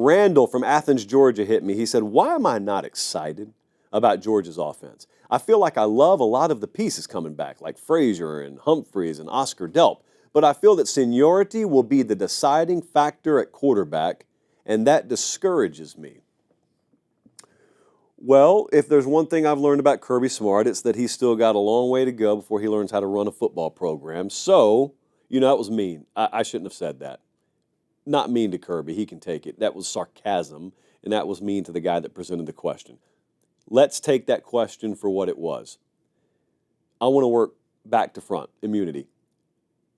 Randall from Athens, Georgia hit me. He said, why am I not excited about Georgia's offense? I feel like I love a lot of the pieces coming back, like Frazier and Humphreys and Oscar Delp. But I feel that seniority will be the deciding factor at quarterback, and that discourages me. Well, if there's one thing I've learned about Kirby Smart, it's that he's still got a long way to go before he learns how to run a football program. So, that was mean. I shouldn't have said that. Not mean to Kirby. He can take it. That was sarcasm, and that was mean to the guy that presented the question. Let's take that question for what it was. I want to work back to front, immunity.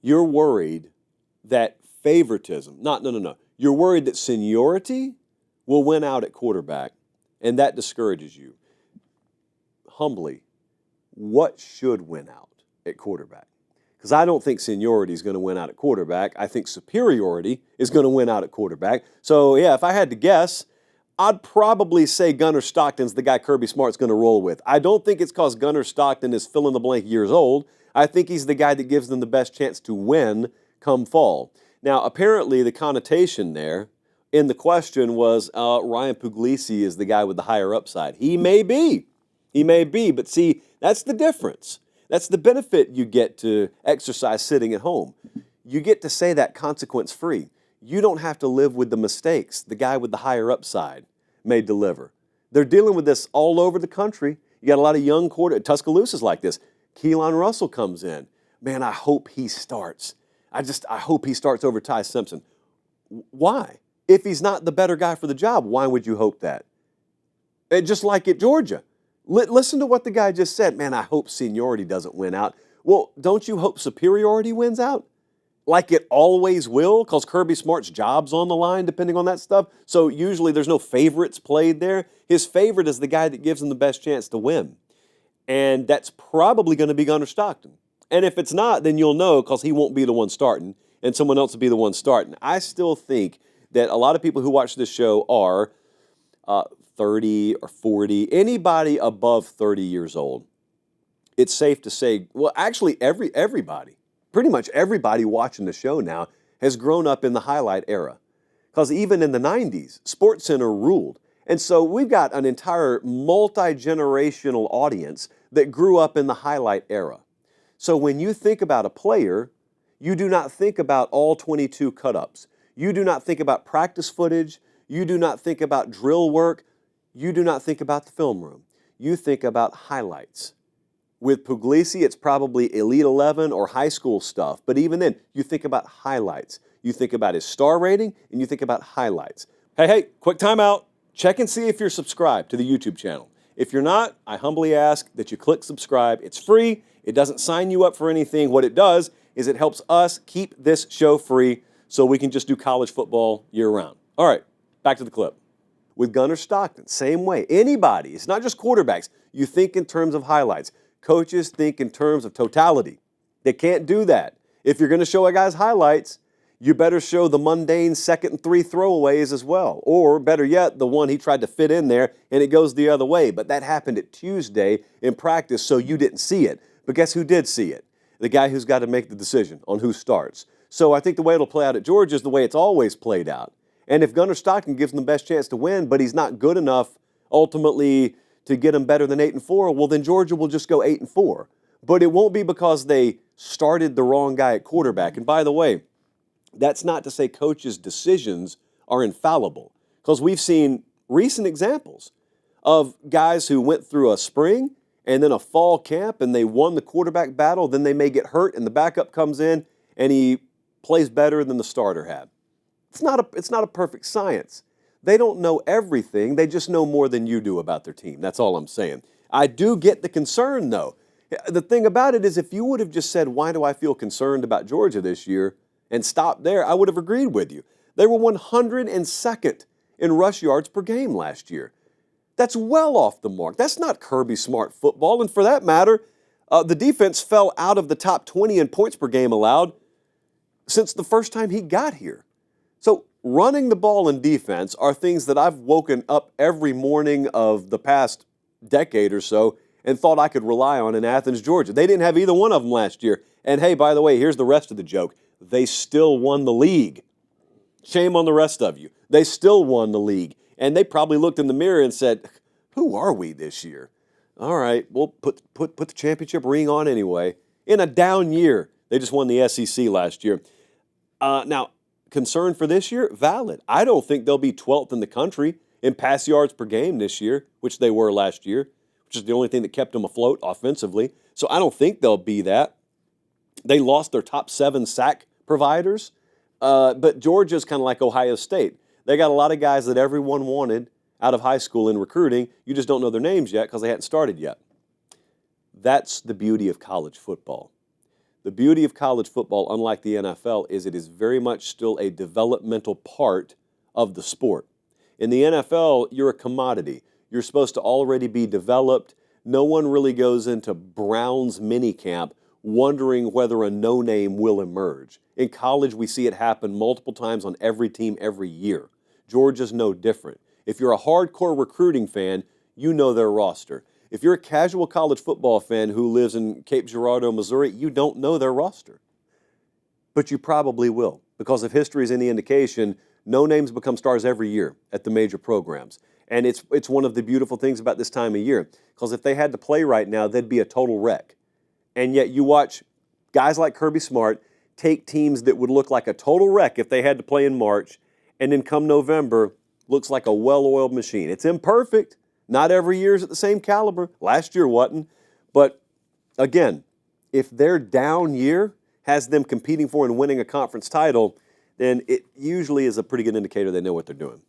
You're worried that favoritism, no. You're worried that seniority will win out at quarterback, and that discourages you. Humbly, what should win out at quarterback? Because I don't think seniority is going to win out at quarterback. I think superiority is going to win out at quarterback. So, yeah, if I had to guess, I'd probably say Gunnar Stockton's the guy Kirby Smart's going to roll with. I don't think it's because Gunnar Stockton is fill-in-the-blank years old. I think he's the guy that gives them the best chance to win come fall. Now, apparently the connotation there in the question was Ryan Puglisi is the guy with the higher upside. He may be. But see, that's the difference. That's the benefit you get to exercise sitting at home. You get to say that consequence-free. You don't have to live with the mistakes the guy with the higher upside may deliver. They're dealing with this all over the country. You got a lot of young quarterbacks. Tuscaloosa's like this. Keelan Russell comes in. Man, I hope he starts. I hope he starts over Ty Simpson. Why? If he's not the better guy for the job, why would you hope that? Just like at Georgia. Listen to what the guy just said. Man, I hope seniority doesn't win out. Well, don't you hope superiority wins out? Like it always will, because Kirby Smart's job's on the line, depending on that stuff. So usually there's no favorites played there. His favorite is the guy that gives him the best chance to win. And that's probably going to be Gunnar Stockton. And if it's not, then you'll know because he won't be the one starting and someone else will be the one starting. I still think that a lot of people who watch this show are 30 or 40, anybody above 30 years old. It's safe to say, well, actually everybody, pretty much everybody watching the show now has grown up in the highlight era. Because even in the 90s, SportsCenter ruled. And so we've got an entire multi-generational audience that grew up in the highlight era. So when you think about a player, you do not think about all 22 cut-ups. You do not think about practice footage. You do not think about drill work. You do not think about the film room. You think about highlights. With Puglisi, it's probably Elite 11 or high school stuff. But even then, you think about highlights. You think about his star rating, and you think about highlights. Hey, quick timeout. Check and see if you're subscribed to the YouTube channel. If you're not, I humbly ask that you click subscribe. It's free. It doesn't sign you up for anything. What it does is it helps us keep this show free so we can just do college football year-round. All right, back to the clip. With Gunnar Stockton, same way. Anybody, it's not just quarterbacks. You think in terms of highlights. Coaches think in terms of totality. They can't do that. If you're going to show a guy's highlights, you better show the mundane 2nd and 3 throwaways as well. Or better yet, the one he tried to fit in there and it goes the other way. But that happened at Tuesday in practice, so you didn't see it. But guess who did see it? The guy who's got to make the decision on who starts. So I think the way it'll play out at Georgia is the way it's always played out. And if Gunnar Stockton gives them the best chance to win, but he's not good enough ultimately to get them better than 8-4, well, then Georgia will just go 8-4. But it won't be because they started the wrong guy at quarterback. And by the way, that's not to say coaches' decisions are infallible, because we've seen recent examples of guys who went through a spring and then a fall camp and they won the quarterback battle. Then they may get hurt and the backup comes in and he plays better than the starter had. It's not a perfect science. They don't know everything. They just know more than you do about their team. That's all I'm saying. I do get the concern, though. The thing about it is if you would have just said, why do I feel concerned about Georgia this year, and stopped there, I would have agreed with you. They were 102nd in rush yards per game last year. That's well off the mark. That's not Kirby Smart football. And for that matter, the defense fell out of the top 20 in points per game allowed since the first time he got here. So running the ball and defense are things that I've woken up every morning of the past decade or so and thought I could rely on in Athens, Georgia. They didn't have either one of them last year. And hey, by the way, here's the rest of the joke. They still won the league. Shame on the rest of you. They still won the league. And they probably looked in the mirror and said, who are we this year? All right, we'll put the championship ring on anyway. In a down year. They just won the SEC last year. Now, concern for this year? Valid. I don't think they'll be 12th in the country in pass yards per game this year, which they were last year, which is the only thing that kept them afloat offensively. So I don't think they'll be that. They lost their top 7 sack providers, but Georgia's kind of like Ohio State. They got a lot of guys that everyone wanted out of high school in recruiting. You just don't know their names yet because they hadn't started yet. That's the beauty of college football. The beauty of college football, unlike the NFL, is it is very much still a developmental part of the sport. In the NFL, you're a commodity. You're supposed to already be developed. No one really goes into Brown's minicamp wondering whether a no-name will emerge. In college, we see it happen multiple times on every team every year. Georgia's no different. If you're a hardcore recruiting fan, you know their roster. If you're a casual college football fan who lives in Cape Girardeau, Missouri, you don't know their roster. But you probably will, because if history is any indication, no names become stars every year at the major programs. And it's one of the beautiful things about this time of year, because if they had to play right now, they'd be a total wreck. And yet you watch guys like Kirby Smart take teams that would look like a total wreck if they had to play in March, and then come November, looks like a well-oiled machine. It's imperfect. Not every year is at the same caliber. Last year wasn't. But again, if their down year has them competing for and winning a conference title, then it usually is a pretty good indicator they know what they're doing.